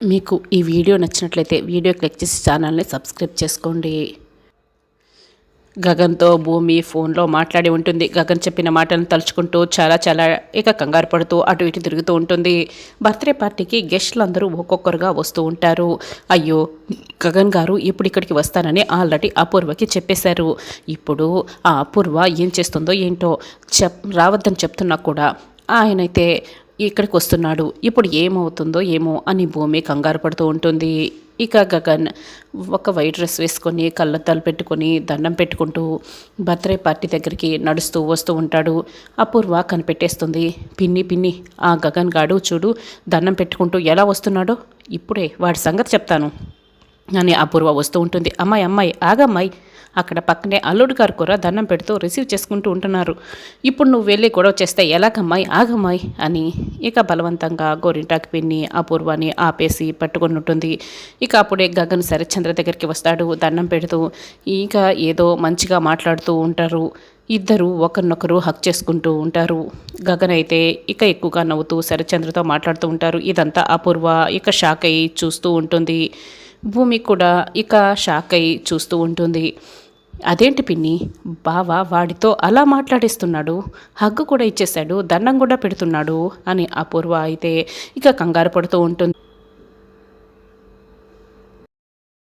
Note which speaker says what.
Speaker 1: మీకు ఈ వీడియో నచ్చినట్లయితే వీడియో క్లిక్ చేసి ఛానల్ని సబ్స్క్రైబ్ చేసుకోండి. గగన్తో భూమి ఫోన్లో మాట్లాడి ఉంటుంది. గగన్ చెప్పిన మాటలను తలుచుకుంటూ చాలా కంగారు పడుతూ అటు ఇటు తిరుగుతూ ఉంటుంది. బర్త్డే పార్టీకి గెస్టులు అందరూ ఒక్కొక్కరుగా వస్తూ ఉంటారు. అయ్యో, గగన్ గారు ఇప్పుడు ఇక్కడికి వస్తానని ఆల్రెడీ అపూర్వకి చెప్పేశారు. ఇప్పుడు ఆ అపూర్వ ఏం చేస్తుందో ఏంటో రావద్దని చెప్తున్నా కూడా ఆయనైతే ఇక్కడికి వస్తున్నాడు. ఇప్పుడు ఏమవుతుందో ఏమో అని భూమి కంగారు పడుతూ ఉంటుంది. ఇక గగన్ ఒక వైట్ డ్రెస్ వేసుకొని కళ్ళద్దాలు పెట్టుకొని దండం పెట్టుకుంటూ బర్త్డే పార్టీ దగ్గరికి నడుస్తూ వస్తూ ఉంటాడు. అపూర్వ కనిపెట్టేస్తుంది. పిన్ని ఆ గగన్ గాడు చూడు దండం పెట్టుకుంటూ ఎలా వస్తున్నాడో, ఇప్పుడే వాడి సంగతి చెప్తాను అని అపూర్వ వస్తూ ఉంటుంది. అమ్మాయి ఆగమ్మాయి, అక్కడ పక్కనే అల్లుడు గారు కూడా దండం పెడుతూ రిసీవ్ చేసుకుంటూ ఉంటున్నారు. ఇప్పుడు నువ్వు వెళ్ళి గొడవ చేస్తే ఎలాగమ్మాయి, ఆగమ్మాయి అని ఇక బలవంతంగా గోరింటాకి పిన్ని అపూర్వాని ఆపేసి పట్టుకొని ఉంటుంది. ఇక అప్పుడే గగన్ శరత్చంద్ర దగ్గరికి వస్తాడు. దండం పెడుతూ ఇక ఏదో మంచిగా మాట్లాడుతూ ఉంటారు. ఇద్దరు ఒకరినొకరు హక్ చేసుకుంటూ ఉంటారు. గగన్ అయితే ఇక ఎక్కువగా నవ్వుతూ శరత్చంద్రతో మాట్లాడుతూ ఉంటారు. ఇదంతా అపూర్వ ఇక షాక్ అయ్యి చూస్తూ ఉంటుంది. భూమి కూడా ఇక షాక్ అయ్యి చూస్తూ ఉంటుంది. అదేంటి పిన్ని, బావ వాడితో అలా మాట్లాడిస్తున్నాడు, హగ్గు కూడా ఇచ్చేశాడు, దండం కూడా పెడుతున్నాడు అని అపూర్వ అయితే ఇక కంగారు పడుతూ ఉంటుంది.